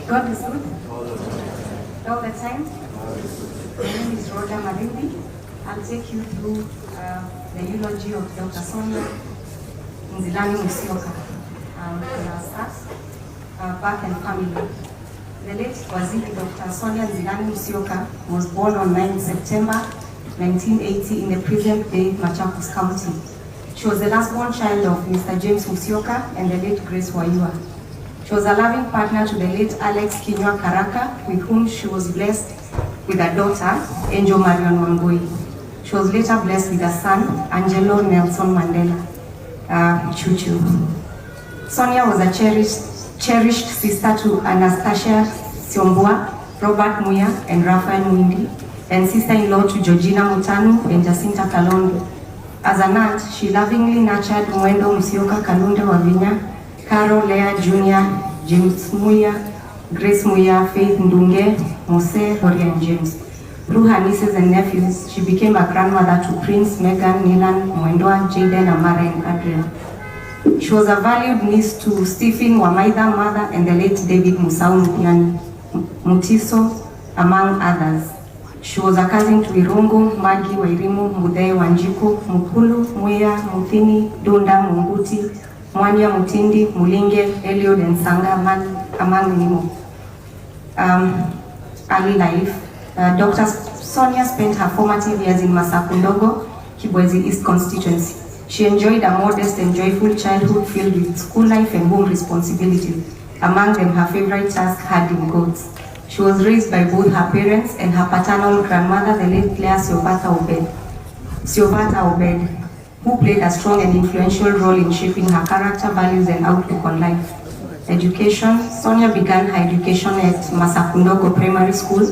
God is good all the time. My name is Rhoda Marimbi. I'll take you through the eulogy of Dr. Sonia Nzilani Musyoka. I'll start back and family. The late Waziri Dr. Sonia Nzilani Musyoka was born on 9 September 1980 in the present-day Machakos County. She was the last-born child of Mr. James Musyoka and the late Grace Wayua. She was a loving partner to the late Alex Kinywa Karaka, with whom she was blessed with a daughter, Angel Marion Wangui. She was later blessed with a son, Angelo Nelson Mandela, Chuchu. Sonia was a cherished sister to Anastasia Siombua, Robert Muya, and Raphael Mwindi, and sister-in-law to Georgina Mutanu and Jacinta Kalondo. As an aunt, she lovingly nurtured Mwendo Musyoka Kalunde Wavinya, Carol Lea Jr., James Muya, Grace Muya, Faith Ndunge, Mose, Horia, and James. Through her nieces and nephews, she became a grandmother to Prince, Megan, Nilan, Mwendoa, Jaden, Amara, and Adrian. She was a valued niece to Stephen Wamaida, mother, and the late David Musau Mupiani, Mutiso, among others. She was a cousin to Irungu, Magi, Wairimu, Mudei, Wanjiku, Mukulu, Muya, Mutini, Dunda, Munguti, Mwanya, Mutindi, Mulinge, Eliud, and Sanga, among many more. Early life. Dr. Sonia spent her formative years in Masakundogo, Kibwezi East constituency. She enjoyed a modest and joyful childhood filled with school life and home responsibilities. Among them, her favorite task herding goats. She was raised by both her parents and her paternal grandmother, the late Claire Siovata Obed, who played a strong and influential role in shaping her character, values, and outlook on life. Education. Sonia began her education at Masakundogo Primary School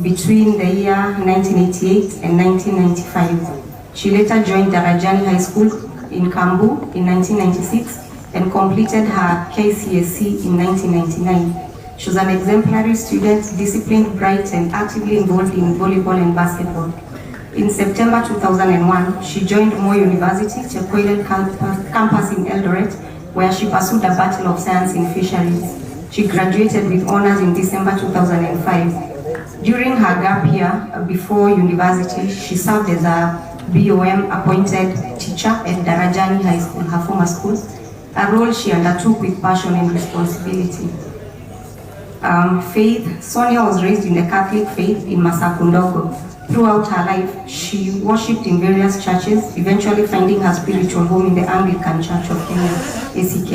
between the year 1988 and 1995. She later joined Darajani High School in Kambu in 1996 and completed her KCSE in 1999. She was an exemplary student, disciplined, bright, and actively involved in volleyball and basketball. In September 2001, she joined Moi University, Chekwele campus in Eldoret, where she pursued a Bachelor of Science in Fisheries. She graduated with honors in December 2005. During her gap year before university, she served as a BOM appointed teacher at Darajani High School, her former school, a role she undertook with passion and responsibility. Faith. Sonia was raised in the Catholic faith in Masakundogo. Throughout her life, she worshipped in various churches, eventually finding her spiritual home in the Anglican Church of Kenya, ACK.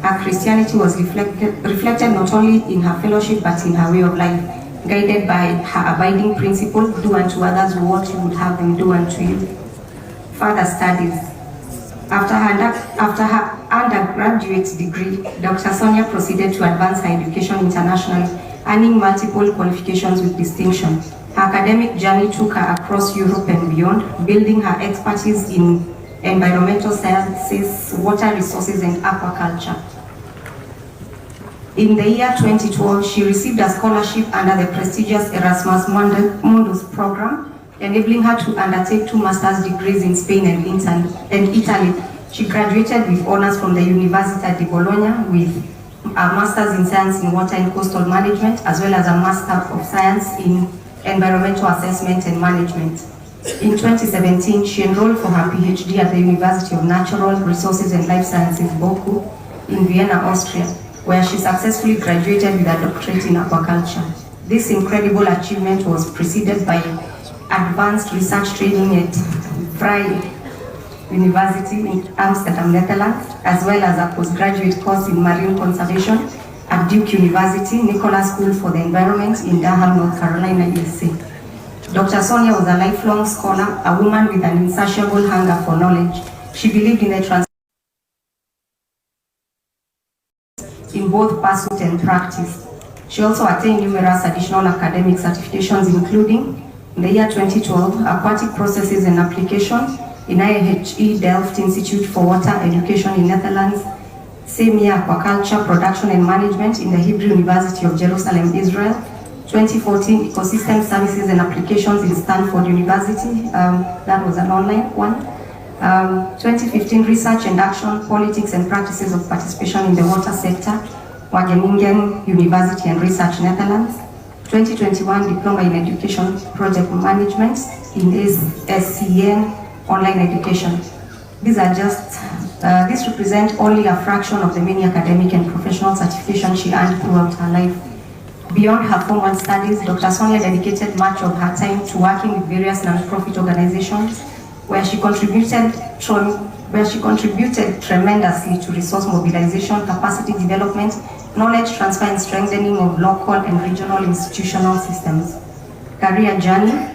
Her Christianity was reflected not only in her fellowship but in her way of life, guided by her abiding principle, do unto others what you would have them do unto you. Further studies. After her undergraduate degree, Dr. Sonia proceeded to advance her education internationally, earning multiple qualifications with distinction. Her academic journey took her across Europe and beyond, building her expertise in environmental sciences, water resources, and aquaculture. In the year 2012, she received a scholarship under the prestigious Erasmus Mundus program, enabling her to undertake 2 master's degrees in Spain and Italy. She graduated with honors from the Università di Bologna with a master's in science in water and coastal management, as well as a master of science in environmental assessment and management. In 2017, she enrolled for her PhD at the University of Natural Resources and Life Sciences, Boku, in Vienna, Austria, where she successfully graduated with a doctorate in aquaculture. This incredible achievement was preceded by advanced research training at Vrije University in Amsterdam, Netherlands, as well as a postgraduate course in marine conservation at Duke University, Nicholas School for the Environment in Durham, North Carolina, USA. Dr. Sonia was a lifelong scholar, a woman with an insatiable hunger for knowledge. She believed in the in both pursuit and practice. She also attained numerous additional academic certifications, including in the year 2012, Aquatic Processes and Application in IHE Delft Institute for Water Education in Netherlands, same year Aquaculture Production and Management in the Hebrew University of Jerusalem, Israel, 2014 Ecosystem Services and Applications in Stanford University, that was an online one, 2015 Research and Action, Politics and Practices of Participation in the Water Sector Wageningen University and Research, Netherlands. 2021 Diploma in Education Project Management in SCN Online Education. These represent only a fraction of the many academic and professional certifications she earned throughout her life. Beyond her formal studies, Dr. Sonia dedicated much of her time to working with various non-profit organizations where she contributed tremendously to resource mobilization, capacity development, knowledge transfer and strengthening of local and regional institutional systems. Career journey.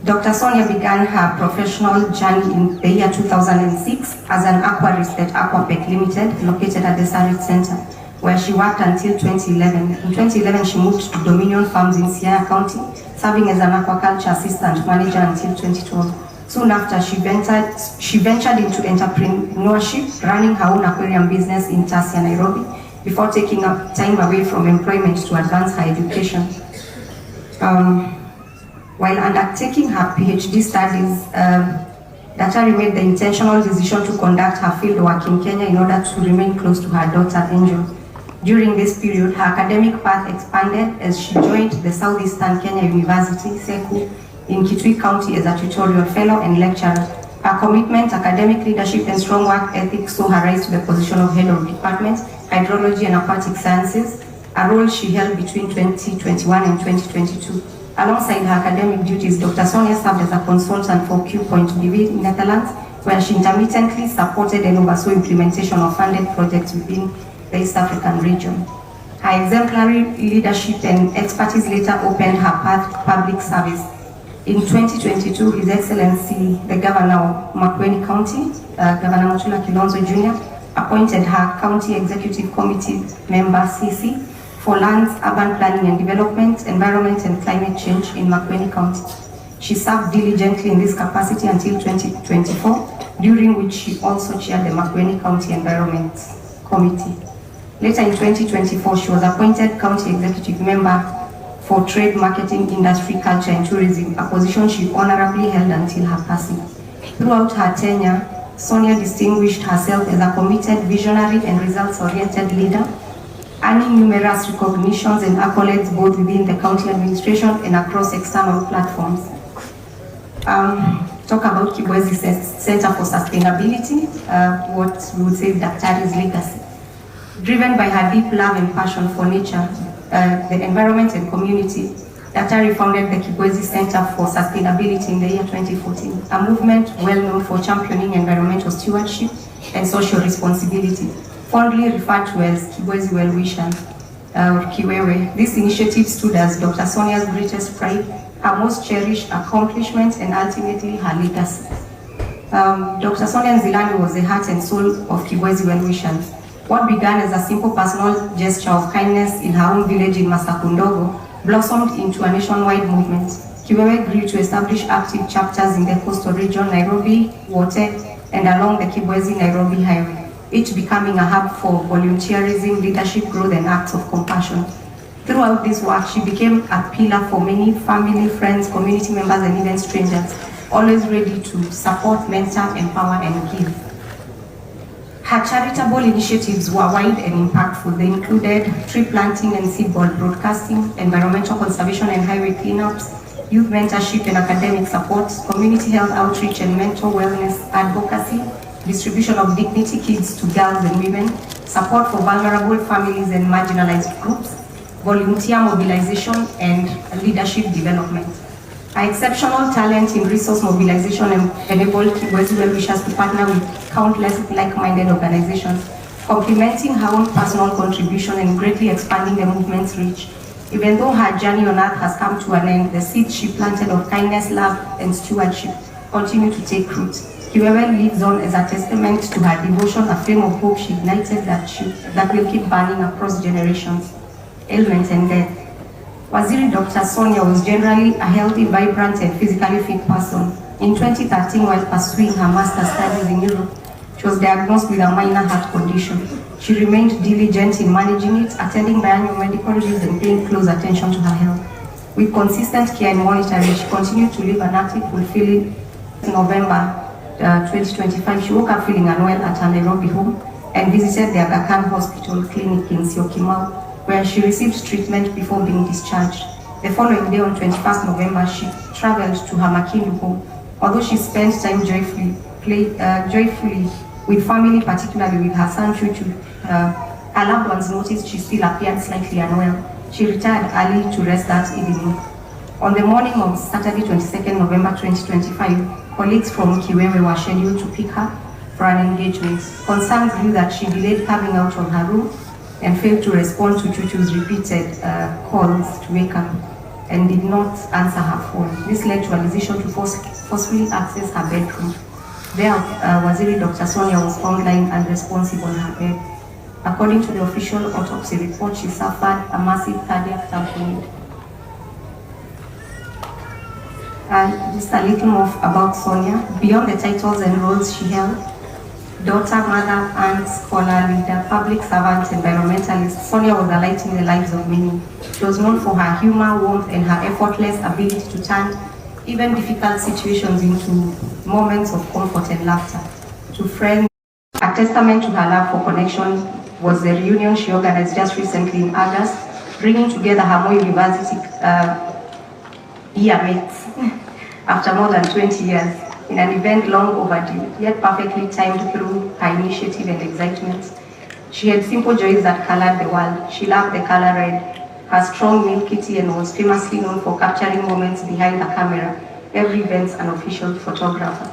Dr. Sonia began her professional journey in the year 2006 as an aquarist at Aquapec Limited, located at the Kibui Center, where she worked until 2011. In 2011, she moved to Dominion Farms in Siaya County, serving as an aquaculture assistant manager until 2012. Soon after, she ventured into entrepreneurship, running her own aquarium business in Tasia, Nairobi, before taking up time away from employment to advance her education. While undertaking her PhD studies, Daktari made the intentional decision to conduct her field work in Kenya in order to remain close to her daughter, Angel. During this period, her academic path expanded as she joined the Southeastern Kenya University, SEKU, in Kitui County as a tutorial fellow and lecturer. Her commitment, academic leadership, and strong work ethic saw her rise to the position of head of department, hydrology and aquatic sciences, a role she held between 2021 and 2022. Alongside her academic duties, Dr. Sonia served as a consultant for Q.BV in Netherlands, where she intermittently supported and oversaw implementation of funded projects within the East African region. Her exemplary leadership and expertise later opened her path to public service. In 2022, His Excellency, the Governor of Makueni County, Governor Mutula Kilonzo Jr., appointed her County Executive Committee member, CC, for lands, urban planning and development, environment and climate change in Makueni County. She served diligently in this capacity until 2024, during which she also chaired the Makueni County Environment Committee. Later in 2024, she was appointed County Executive Member for Trade, Marketing, Industry, Culture and Tourism, a position she honorably held until her passing. Throughout her tenure, Sonia distinguished herself as a committed, visionary and results-oriented leader, earning numerous recognitions and accolades both within the county administration and across external platforms. Talk about Kibui Center for Sustainability, what we would say is Daktari's legacy. Driven by her deep love and passion for nature, the environment and community, Daktari founded the Kibui Center for Sustainability in the year 2014, a movement well known for championing environmental stewardship and social responsibility, fondly referred to as Kibwezi Well-Wisher, or Kiwewe. This initiative stood as Dr. Sonia's greatest pride, her most cherished accomplishment, and ultimately her legacy. Dr. Sonia Nzilani was the heart and soul of Kibwezi Well-Wisher. What began as a simple personal gesture of kindness in her own village in Masakundogo blossomed into a nationwide movement. Kiwewe grew to establish active chapters in the coastal region, Nairobi, Wote, and along the Kibwezi-Nairobi highway, each becoming a hub for volunteerism, leadership, growth, and acts of compassion. Throughout this work, she became a pillar for many family, friends, community members, and even strangers, always ready to support, mentor, empower, and give. Her charitable initiatives were wide and impactful. They included tree planting and seedball broadcasting, environmental conservation and highway cleanups, youth mentorship and academic support, community health outreach and mental wellness advocacy, distribution of dignity kits to girls and women, support for vulnerable families and marginalized groups, volunteer mobilization, and leadership development. Her exceptional talent in resource mobilization enabled Kibwezi Well-Wishers to partner with countless like-minded organizations, complementing her own personal contribution and greatly expanding the movement's reach. Even though her journey on earth has come to an end, the seeds she planted of kindness, love, and stewardship continue to take root. Kiwewe lives on as a testament to her devotion, a flame of hope she ignited that will keep burning across generations. Ailment and death. Waziri Dr. Sonia was generally a healthy, vibrant, and physically fit person. In 2013, while pursuing her master's studies in Europe, she was diagnosed with a minor heart condition. She remained diligent in managing it, attending biannual medical reviews and paying close attention to her health. With consistent care and monitoring, she continued to live an active, fulfilling. In November 2025, she woke up feeling unwell at her Nairobi home. and visited the Aga Khan Hospital Clinic in Syokimau, where she received treatment before being discharged. The following day, on 21st November, she traveled to her Makindu home. Although she spent time joyfully with family, particularly with her son Chuchu, her loved ones noticed she still appeared slightly unwell. She retired early to rest that evening. On the morning of Saturday, 22nd November 2025, colleagues from Kiwewe were scheduled to pick her for an engagement. Concerns grew that she delayed coming out from her room and failed to respond to Chuchu's repeated calls to wake up and did not answer her phone. This led to a decision to forcefully access her bedroom. There, Waziri Dr. Sonia was found lying unresponsive on her bed. According to the official autopsy report, she suffered a massive cardiac tamponade. Just a little more about Sonia. Beyond the titles and roles she held, daughter, mother, aunt, scholar, leader, public servant, environmentalist, Sonia was a light in the lives of many. She was known for her humor, warmth, and her effortless ability to turn even difficult situations into moments of comfort and laughter. To friends, a testament to her love for connection was the reunion she organized just recently in August, bringing together her Moi University year mates after more than 20 years, in an event long overdue, yet perfectly timed through her initiative and excitement. She had simple joys that colored the world. She loved the color red, her strong milky tea, and was famously known for capturing moments behind the camera, every event's an official photographer.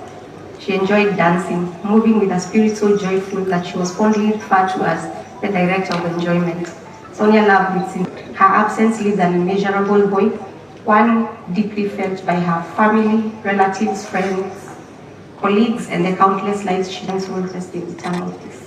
She enjoyed dancing, moving with a spirit so joyful that she was fondly referred to as the director of enjoyment. Sonia loved it since her absence leaves an immeasurable void, one deeply felt by her family, relatives, friends, colleagues, and the countless lives she once rest in eternal peace.